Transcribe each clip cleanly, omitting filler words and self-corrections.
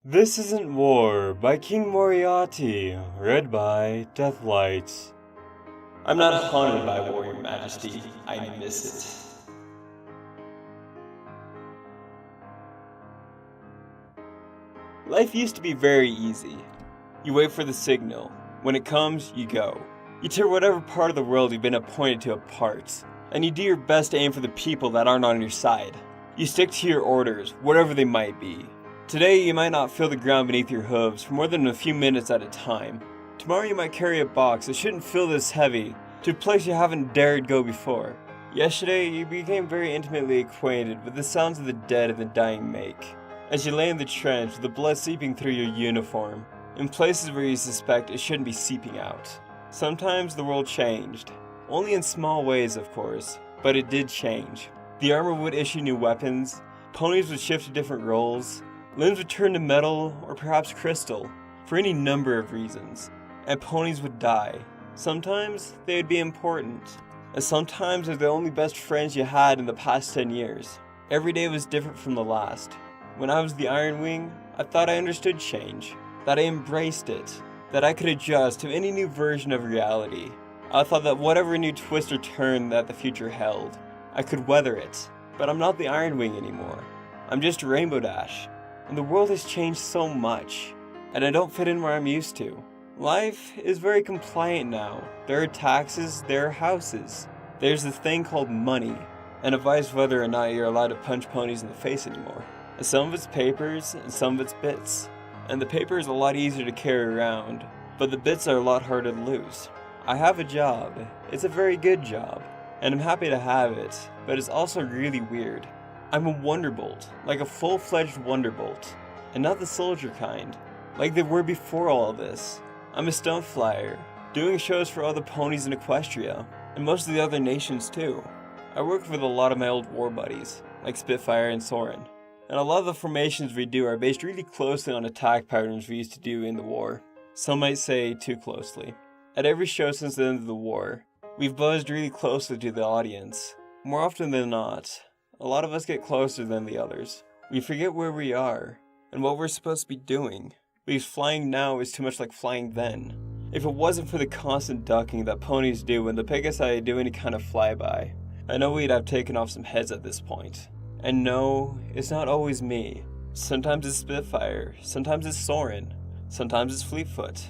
This Isn't War by King Moriarty, read by Deathlight. I'm not haunted by war, your majesty. I miss it. Life used to be very easy. You wait for the signal. When it comes, you go. You tear whatever part of the world you've been appointed to apart, and you do your best to aim for the people that aren't on your side. You stick to your orders, whatever they might be. Today, you might not feel the ground beneath your hooves for more than a few minutes at a time. Tomorrow, you might carry a box that shouldn't feel this heavy to a place you haven't dared go before. Yesterday, you became very intimately acquainted with the sounds of the dead and the dying make, as you lay in the trench with the blood seeping through your uniform, in places where you suspect it shouldn't be seeping out. Sometimes the world changed. Only in small ways, of course, but it did change. The armor would issue new weapons, ponies would shift to different roles, limbs would turn to metal or perhaps crystal, for any number of reasons, and ponies would die. Sometimes they would be important, and sometimes they're the only best friends you had in the past 10 years. Every day was different from the last. When I was the Iron Wing, I thought I understood change, that I embraced it, that I could adjust to any new version of reality. I thought that whatever new twist or turn that the future held, I could weather it. But I'm not the Iron Wing anymore. I'm just Rainbow Dash. And the world has changed so much, and I don't fit in where I'm used to. Life is very compliant now. There are taxes, there are houses. There's this thing called money, and advice whether or not you're allowed to punch ponies in the face anymore. And some of it's papers, and some of it's bits. And the paper is a lot easier to carry around, but the bits are a lot harder to lose. I have a job. It's a very good job, and I'm happy to have it, but it's also really weird. I'm a Wonderbolt, like a full-fledged Wonderbolt, and not the soldier kind, like they were before all this. I'm a stunt flyer, doing shows for all the ponies in Equestria, and most of the other nations too. I work with a lot of my old war buddies, like Spitfire and Soren, and a lot of the formations we do are based really closely on attack patterns we used to do in the war. Some might say too closely. At every show since the end of the war, we've buzzed really closely to the audience. More often than not, a lot of us get closer than the others. We forget where we are, and what we're supposed to be doing, because flying now is too much like flying then. If it wasn't for the constant ducking that ponies do when the Pegasi do any kind of flyby, I know we'd have taken off some heads at this point. And no, it's not always me. Sometimes it's Spitfire, sometimes it's Soren, sometimes it's Fleetfoot.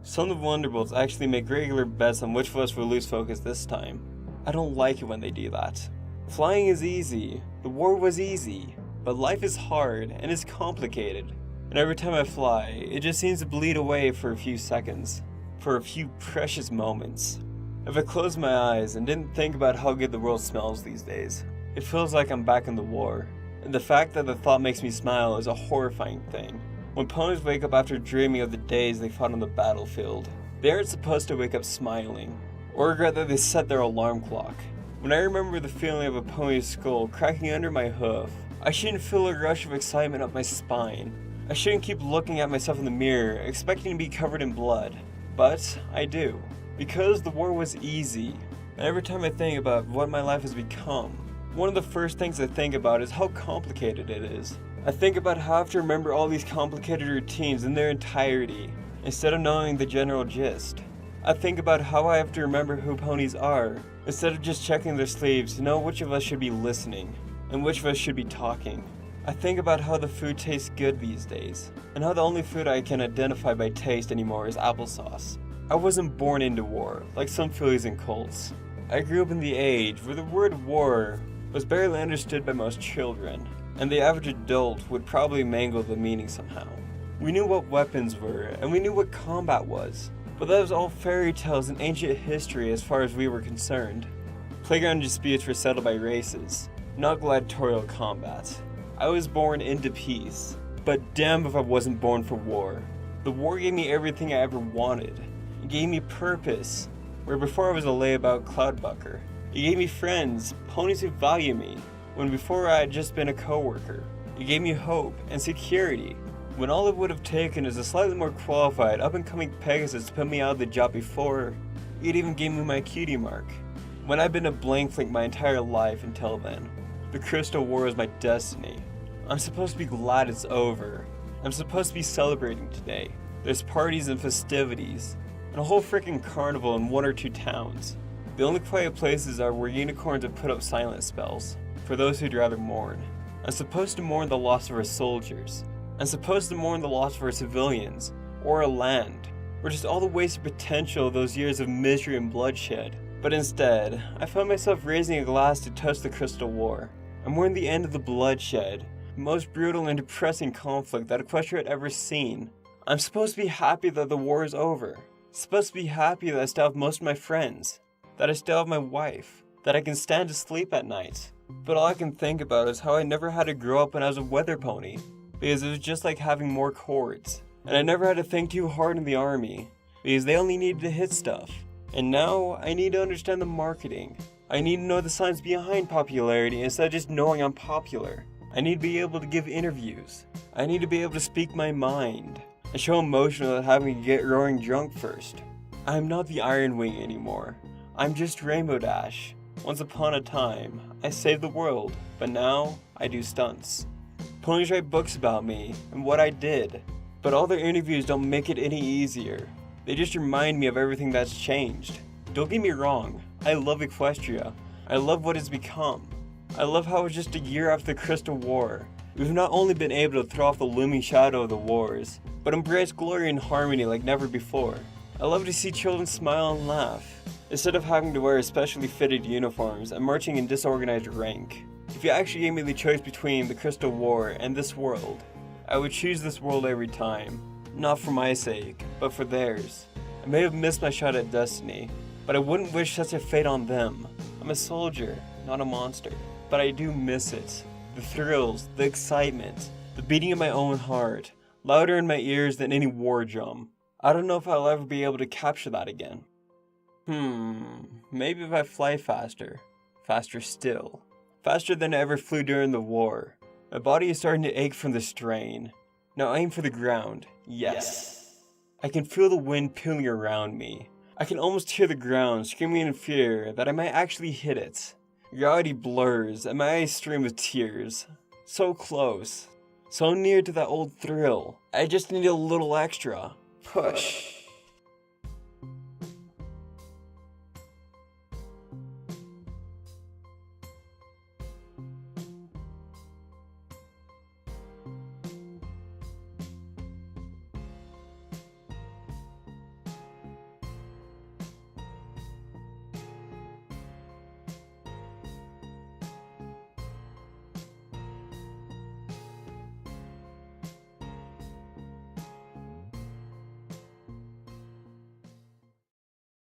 Some of the Wonderbolts actually make regular bets on which of us will lose focus this time. I don't like it when they do that. Flying is easy, the war was easy, but life is hard and it's complicated. And every time I fly, it just seems to bleed away for a few seconds, for a few precious moments. If I closed my eyes and didn't think about how good the world smells these days, it feels like I'm back in the war. And the fact that the thought makes me smile is a horrifying thing. When ponies wake up after dreaming of the days they fought on the battlefield, they aren't supposed to wake up smiling, or regret that they set their alarm clock. When I remember the feeling of a pony's skull cracking under my hoof, I shouldn't feel a rush of excitement up my spine. I shouldn't keep looking at myself in the mirror, expecting to be covered in blood. But I do, because the war was easy. And every time I think about what my life has become, one of the first things I think about is how complicated it is. I think about how I have to remember all these complicated routines in their entirety, instead of knowing the general gist. I think about how I have to remember who ponies are, instead of just checking their sleeves to know which of us should be listening, and which of us should be talking. I think about how the food tastes good these days, and how the only food I can identify by taste anymore is applesauce. I wasn't born into war, like some fillies and colts. I grew up in the age where the word war was barely understood by most children, and the average adult would probably mangle the meaning somehow. We knew what weapons were, and we knew what combat was, but that was all fairy tales and ancient history as far as we were concerned. Playground disputes were settled by races, not gladiatorial combat. I was born into peace, but damn if I wasn't born for war. The war gave me everything I ever wanted. It gave me purpose, where before I was a layabout cloudbucker. It gave me friends, ponies who value me, when before I had just been a coworker. It gave me hope and security, when all it would have taken is a slightly more qualified, up-and-coming Pegasus to put me out of the job before it even gave me my cutie mark. When I'd been a blank flink my entire life until then. The Crystal War is my destiny. I'm supposed to be glad it's over, I'm supposed to be celebrating today. There's parties and festivities, and a whole freaking carnival in 1 or 2 towns. The only quiet places are where unicorns have put up silent spells, for those who'd rather mourn. I'm supposed to mourn the loss of our soldiers. I'm supposed to mourn the loss of our civilians, or our land, or just all the wasted potential of those years of misery and bloodshed. But instead, I found myself raising a glass to toast the Crystal War. I'm mourning the end of the bloodshed, the most brutal and depressing conflict that Equestria had ever seen. I'm supposed to be happy that the war is over. Supposed to be happy that I still have most of my friends, that I still have my wife, that I can stand to sleep at night. But all I can think about is how I never had to grow up when I was a weather pony, because it was just like having more chords. And I never had to think too hard in the army, because they only needed to hit stuff. And now I need to understand the marketing. I need to know the science behind popularity instead of just knowing I'm popular. I need to be able to give interviews. I need to be able to speak my mind and show emotion without having to get roaring drunk first. I am not the Iron Wing anymore. I'm just Rainbow Dash. Once upon a time, I saved the world, but now I do stunts. Ponies write books about me and what I did, but all their interviews don't make it any easier. They just remind me of everything that's changed. Don't get me wrong, I love Equestria. I love what it's become. I love how it's just a year after the Crystal War. We've not only been able to throw off the looming shadow of the wars, but embrace glory and harmony like never before. I love to see children smile and laugh, instead of having to wear especially fitted uniforms and marching in disorganized rank. If you actually gave me the choice between the Crystal War and this world, I would choose this world every time. Not for my sake, but for theirs. I may have missed my shot at destiny, but I wouldn't wish such a fate on them. I'm a soldier, not a monster, but I do miss it. The thrills, the excitement, the beating of my own heart, louder in my ears than any war drum. I don't know if I'll ever be able to capture that again. Maybe if I fly faster. Faster still. Faster than I ever flew during the war. My body is starting to ache from the strain. Now aim for the ground. Yes. I can feel the wind peeling around me. I can almost hear the ground screaming in fear that I might actually hit it. Reality blurs and my eyes stream with tears. So close. So near to that old thrill. I just need a little extra. Push.